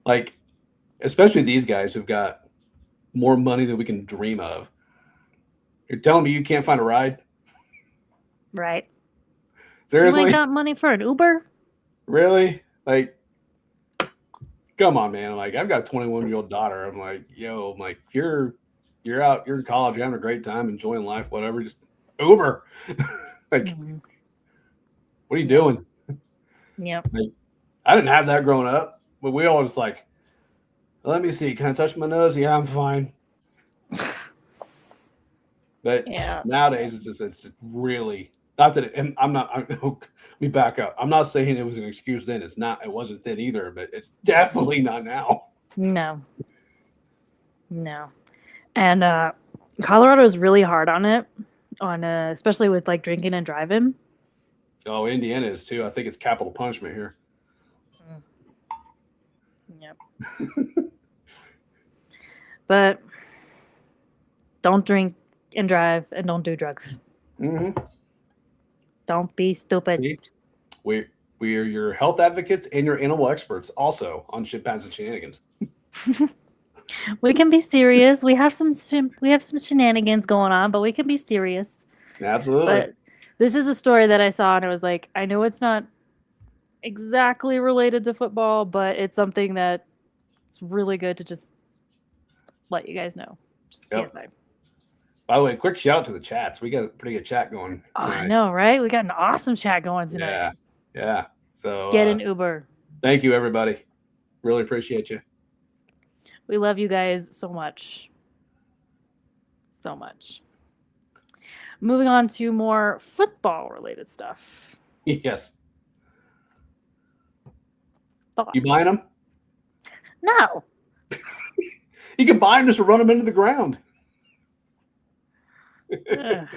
Like, especially these guys who've got more money than we can dream of. You're telling me you can't find a ride? Right. Seriously? You ain't got money for an Uber? Really? Like, come on, man. Like, I've got a 21-year-old daughter. I'm like, yo, I'm like, you're out, you're in college, you're having a great time, enjoying life, whatever. Just Uber. Like, what are you doing? Yep. Like, I didn't have that growing up, but we all just like, let me see. Can I touch my nose? Yeah, I'm fine. But nowadays, it's really not that. And let me back up. I'm not saying it was an excuse then. It's not. It wasn't then either. But it's definitely not now. No. And Colorado is really hard on it, especially with like drinking and driving. Oh, Indiana is too. I think it's capital punishment here. Yep. But don't drink and drive and don't do drugs. Don't be stupid. See, we are your health advocates and your animal experts, also on Shit Pounds and Shenanigans. We can be serious. We have some shenanigans going on, but we can be serious. Absolutely. But this is a story that I saw, and it was like, I know it's not exactly related to football, but it's something that it's really good to just let you guys know. Just Yep. PSI. By the way, quick shout out to the chats. We got a pretty good chat going. Oh, I tonight. know, right? We got an awesome chat going tonight. Yeah. Yeah. So Get an Uber. thank you, everybody. Really appreciate you. We love you guys so much. So much. Moving on to more football related stuff. Yes. Thoughts? You buying them? No. You can buy them just to run them into the ground. Ugh.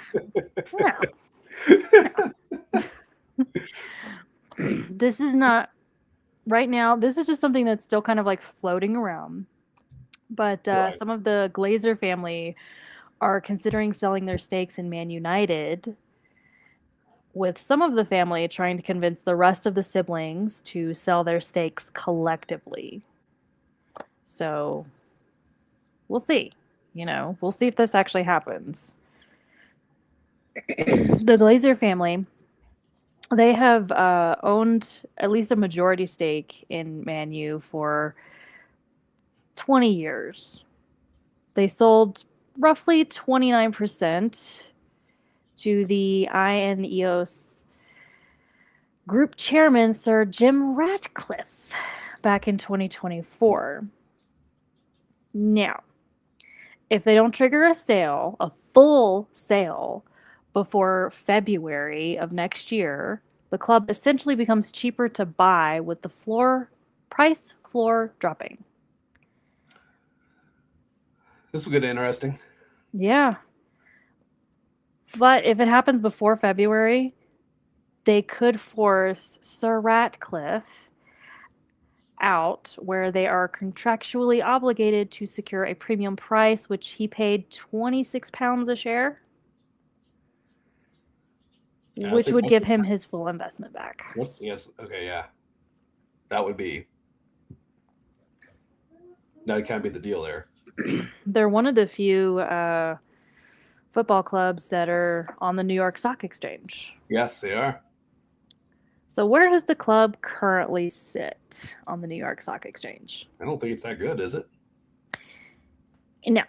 No. This is not right now. This is just something that's still kind of like floating around. But Right. some of the Glazer family are considering selling their stakes in Man United, with some of the family trying to convince the rest of the siblings to sell their stakes collectively. So we'll see. We'll see if this actually happens. The Glazer family, they have owned at least a majority stake in Man U for 20 years. They sold roughly 29% to the INEOS group chairman, Sir Jim Ratcliffe, back in 2024. Now, if they don't trigger a full sale, before February of next year, the club essentially becomes cheaper to buy, with the price floor dropping. This will get interesting. Yeah. But if it happens before February, they could force Sir Ratcliffe out, where they are contractually obligated to secure a premium price, which he paid £26 a share, Yeah, I which think would most give of him his full investment back. Yes. Okay. Yeah. That would kind of be the deal there. They're one of the few football clubs that are on the New York Stock Exchange. Yes, they are. So where does the club currently sit on the New York Stock Exchange? I don't think it's that good, is it? No.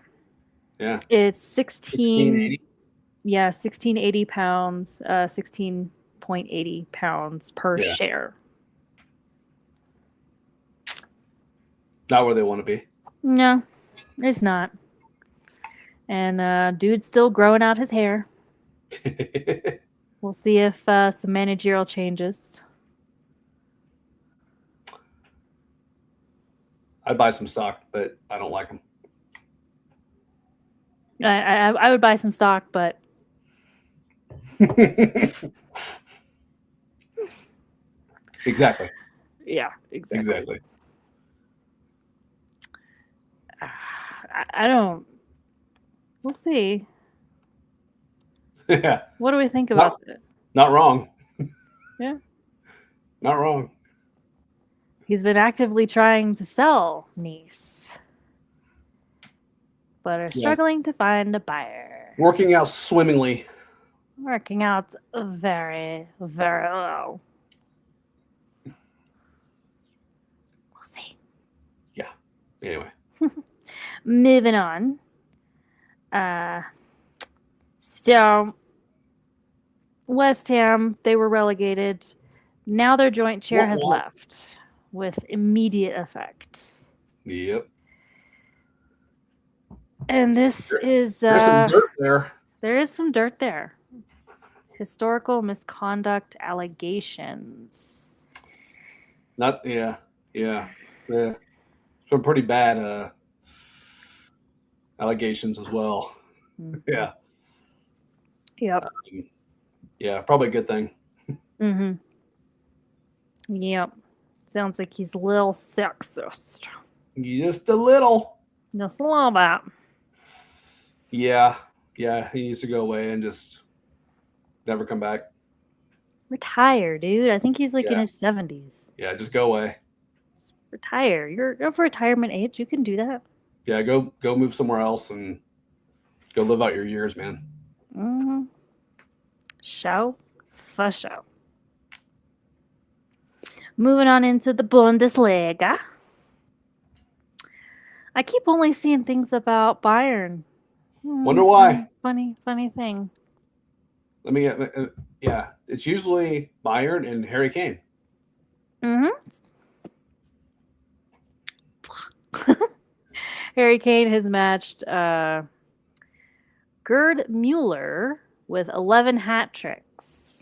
Yeah. It's 1680. 1680 pounds, 16.80 pounds per Yeah. share. Not where they want to be. No, it's not. And dude's still growing out his hair. We'll see if some managerial changes. I'd buy some stock, but I don't like them. I would buy some stock, but Exactly. yeah, exactly. I don't. We'll see. Yeah. What do we think about it? Not wrong. Yeah. Not wrong. He's been actively trying to sell Nice, but are struggling to find a buyer. Working out swimmingly. Working out very, very well. We'll see. Yeah. Anyway. Moving on. So West Ham, they were relegated. Now their joint chair has left with immediate effect. Yep. And this is There's some dirt there. there is some dirt there. Historical misconduct allegations. Yeah. Some pretty bad allegations as well. Yeah. Yep. Yeah, probably a good thing. Mm-hmm. Yep. Sounds like he's a little sexist. Just a little. Just a little bit. Yeah. Yeah, he needs to go away and just never come back. Retire, dude. I think he's like in Yeah. his 70s. Yeah, just go away. Retire. You're of retirement age. You can do that. Yeah, go move somewhere else and go live out your years, man. Mm-hmm. Show for show. Moving on into the Bundesliga. I keep only seeing things about Bayern. Wonder why. Funny thing. Let me yeah, it's usually Bayern and Harry Kane. Mm-hmm. Harry Kane has matched Gerd Mueller with 11 hat tricks.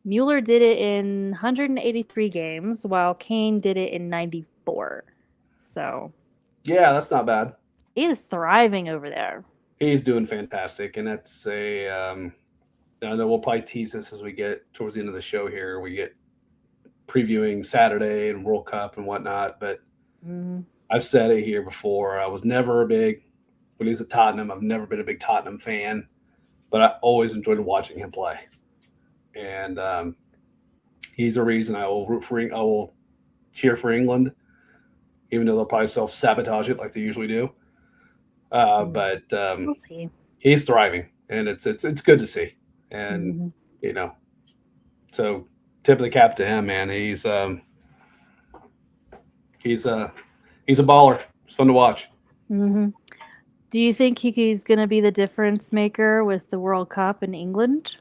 Mueller did it in 183 games, while Kane did it in 94. So Yeah, that's not bad. he is thriving over there. He's doing fantastic, and that's a. I know we'll probably tease this as we get towards the end of the show here. We get previewing Saturday and World Cup and whatnot, but Mhm. I've said it here before. I was never a big, when he's at Tottenham, I've never been a big Tottenham fan, but I always enjoyed watching him play. And he's a reason I will root for. I will cheer for England, even though they'll probably self-sabotage it like they usually do. But We'll see. he's thriving, and it's good to see. And Mhm. you know, so tip of the cap to him, man. He's a baller. It's fun to watch. Mhm. Do you think he's going to be the difference maker with the World Cup in England?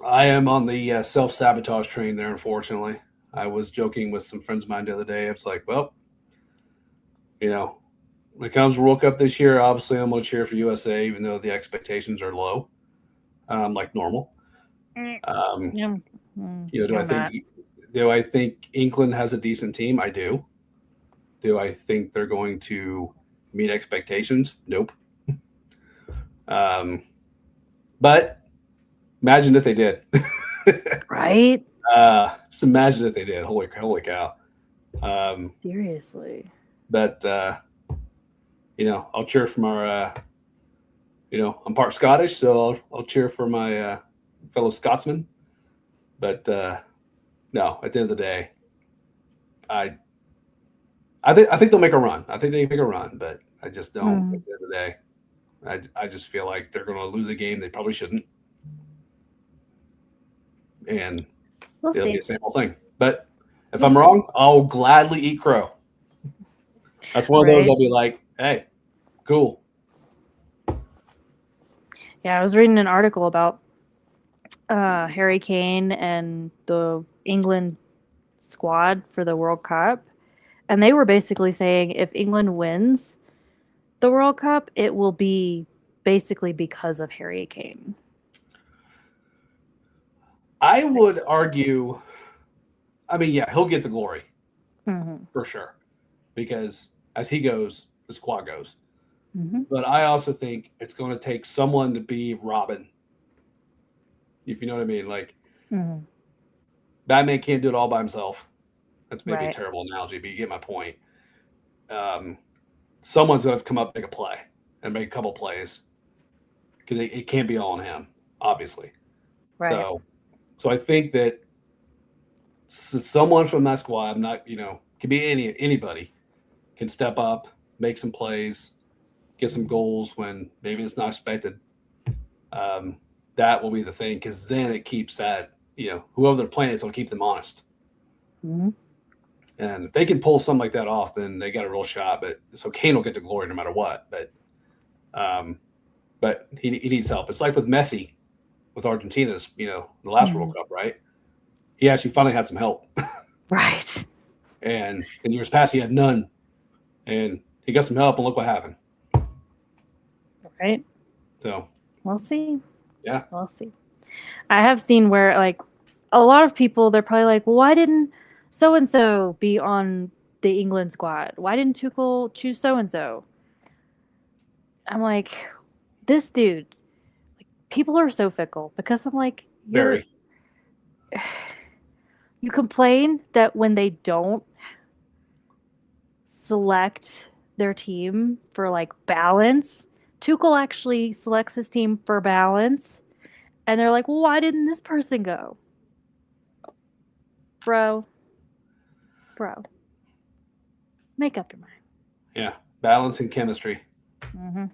I am on the self-sabotage train there, unfortunately. I was joking with some friends of mine the other day. It's like, well, when it comes to World Cup this year, obviously I'm going to cheer for USA, even though the expectations are low, like normal. Yeah. Do I think England has a decent team? I do. Do I think they're going to meet expectations? Nope. But imagine if they did. Right? Just imagine if they did. Holy cow. Seriously. But I'll cheer from our. I'm part Scottish, so I'll cheer for my fellow Scotsman. But no, at the end of the day, I think they'll make a run. I think they make a run, but I just don't. At the end of the day, I just feel like they're going to lose a game they probably shouldn't, and We'll it'll be see. the same old thing. But if I'm wrong, I'll gladly eat crow. That's one of those Right. I'll be like, hey, cool. Yeah, I was reading an article about Harry Kane and the England squad for the World Cup. And they were basically saying if England wins the World Cup, it will be basically because of Harry Kane. I would argue, I mean, yeah, he'll get the glory Mm-hmm. for sure, because as he goes, the squad goes. Mm-hmm. But I also think it's going to take someone to be Robin, if you know what I mean. Like, Mm-hmm. Batman can't do it all by himself. That's maybe a Right. terrible analogy, but you get my point. Someone's going to come up, make a play, and make a couple plays, because it can't be all on him, obviously. Right. So I think that someone from that squad, can be anybody, can step up, make some plays, get some goals when maybe it's not expected. That will be the thing, because then it keeps that, whoever they're playing, it'll keep them honest. Mm-hmm. And if they can pull something like that off, then they got a real shot. But so Kane will get the glory no matter what. But he needs help. It's like with Messi, with Argentina's, the last World Cup, right? He actually finally had some help. Right. And in years past, he had none. And he got some help, and look what happened. Right. So We'll see. Yeah. We'll see. I have seen where, like, a lot of people, they're probably like, well, why didn't so-and-so be on the England squad? Why didn't Tuchel choose so-and-so? I'm like, this dude, like, people are so fickle, because I'm like, very. you complain that when they don't select their team for, like, balance, Tuchel actually selects his team for balance, And they're like, well, why didn't this person go? Bro. Make up your mind. Yeah, balance and chemistry. Hmm.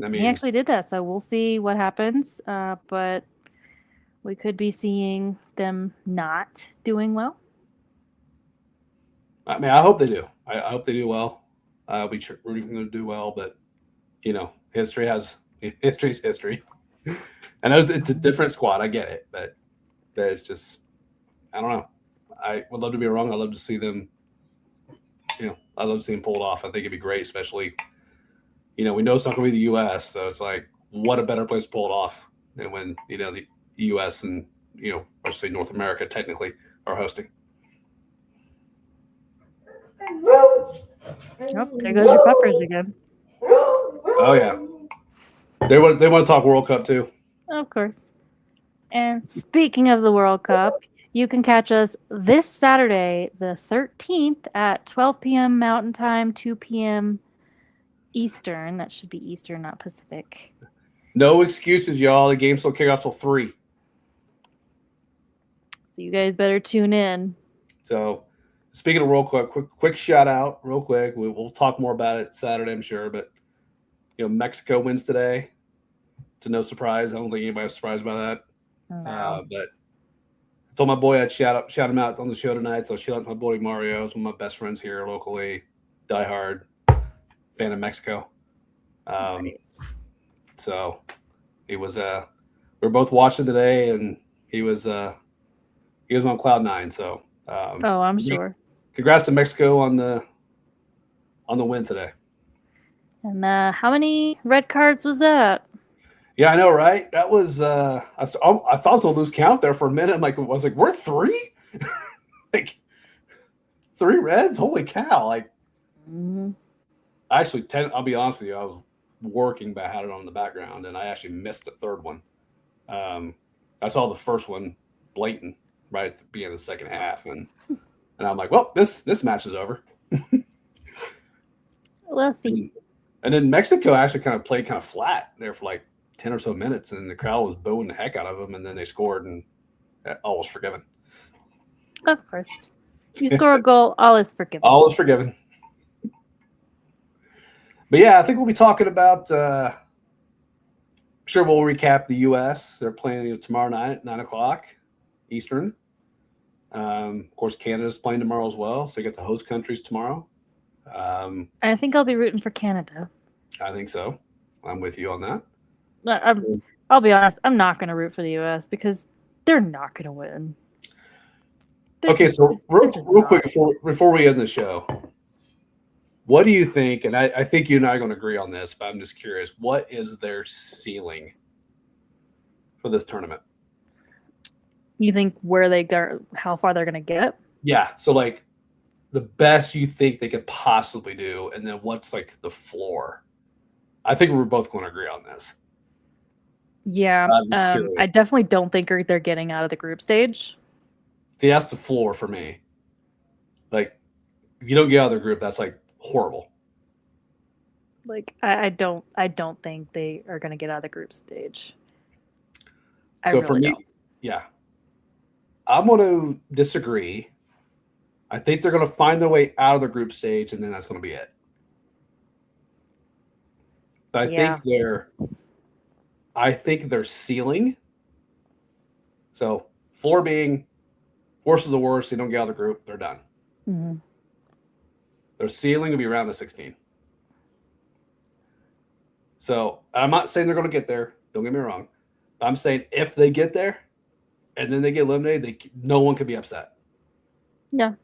I He mean, actually did that, so we'll see what happens. But we could be seeing them not doing well. I hope they do. I hope they do well. I'll be rooting for them to do well, but history's history. I know it's a different squad. I get it, but it's just I don't know. I would love to be wrong. I'd love to see them. I'd love to see them pulled off. I think it'd be great, especially we know it's not going to be the U.S., so it's like what a better place to pull it off than when the U.S. and I should say North America technically are hosting. Oh, there goes your puppers again. Oh yeah, they want to talk World Cup too. Of course. And speaking of the World Cup, you can catch us this Saturday, the 13th, at 12 p.m. Mountain Time, 2 p.m. Eastern. That should be Eastern, not Pacific. No excuses, y'all. The game still kick off till 3. So you guys better tune in. So, speaking of World Cup, quick shout out, real quick. We'll talk more about it Saturday, I'm sure. But Mexico wins today. To no surprise. I don't think anybody's surprised by that. No. But I told my boy I'd shout him out on the show tonight. So shout out to my boy Mario. He's one of my best friends here locally. Diehard fan of Mexico. So he was we were both watching today, and he was on cloud 9. So I'm sure. Congrats to Mexico on the win today. And how many red cards was that? Yeah, I know, right? That was I thought I was gonna lose count there for a minute. I was like, we're 3? Like 3 reds? Holy cow! Like, actually, I'll be honest with you, I was working, but I had it on in the background, and I actually missed the third one. I saw the first one blatant right at the beginning of the second half, and I'm like, well, this match is over. Let's see. And then Mexico actually kind of played kind of flat there for like 10 or so minutes, and the crowd was booing the heck out of them, and then they scored, and all was forgiven. Of course. You score a goal, all is forgiven. All is forgiven. But yeah, I think we'll be talking about I'm sure we'll recap the U.S. They're playing tomorrow night at 9 o'clock Eastern. Of course, Canada's playing tomorrow as well, so you get the host countries tomorrow. I think I'll be rooting for Canada. I think so. I'm with you on that. I'll be honest, I'm not going to root for the U.S. because they're not going to win. So real quick before we end the show, what do you think? And I think you and I are going to agree on this, but I'm just curious. What is their ceiling for this tournament? You think where they go, how far they're going to get? Yeah. So like the best you think they could possibly do, and then what's like the floor? I think we're both going to agree on this. Yeah. I definitely don't think they're getting out of the group stage. See, that's the floor for me. Like, if you don't get out of the group, that's like horrible. Like, I don't think they are going to get out of the group stage. For me, yeah, I'm going to disagree. I think they're going to find their way out of the group stage, and then that's going to be it. But I think their ceiling. So floor being worst is the worst. They don't get out of the group, they're done. Mm-hmm. Their ceiling will be around the 16. So I'm not saying they're going to get there. Don't get me wrong. I'm saying if they get there and then they get eliminated, no one could be upset. Yeah.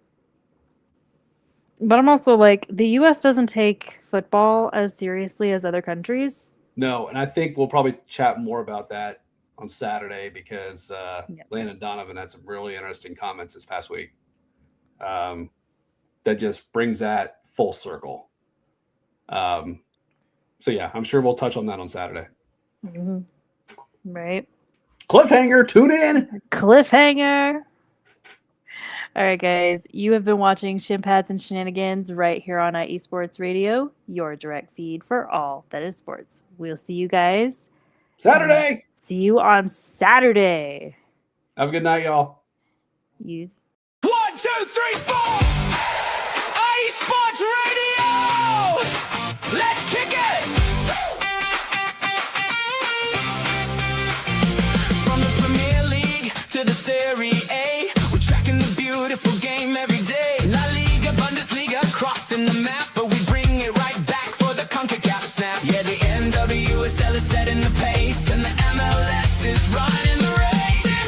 But I'm also like, the U.S. doesn't take football as seriously as other countries. No, and I think we'll probably chat more about that on Saturday because Landon Donovan had some really interesting comments this past week that just brings that full circle. So, yeah, I'm sure we'll touch on that on Saturday. Mm-hmm. Right. Cliffhanger, tune in. Cliffhanger. All right, guys. You have been watching Shin Pads and Shenanigans right here on IE Sports Radio, your direct feed for all that is sports. We'll see you guys Saturday. See you on Saturday. Have a good night, y'all. You 1, 2, 3, 4. IE Sports Radio. Let's kick it. From the Premier League to the Serie A, we're tracking the beautiful game every day. La Liga, Bundesliga, crossing the map, but we bring it right back for the CONCACAF snap. Yeah, the NWSL is setting the pace, and the MLS is running the race. Shin,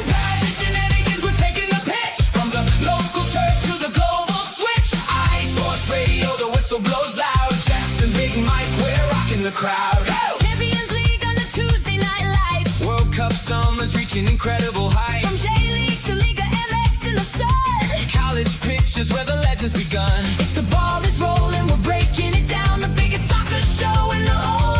Shenanigans, we're taking the pitch from the local turf to the global switch. IE Sports Radio, the whistle blows loud. Jess and Big Mike, we're rocking the crowd. Champions League on the Tuesday night lights. World Cup summer's reaching incredible heights. From J-League to Liga MX in the sun. College pitches where the legends begun. If the ball is rolling, we're breaking it down. The biggest soccer show in the whole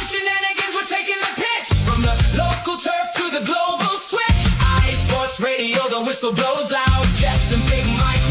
Shenanigans, we're taking the pitch from the local turf to the global switch. IE Sports Radio, the whistle blows loud. Jess and Big Mike,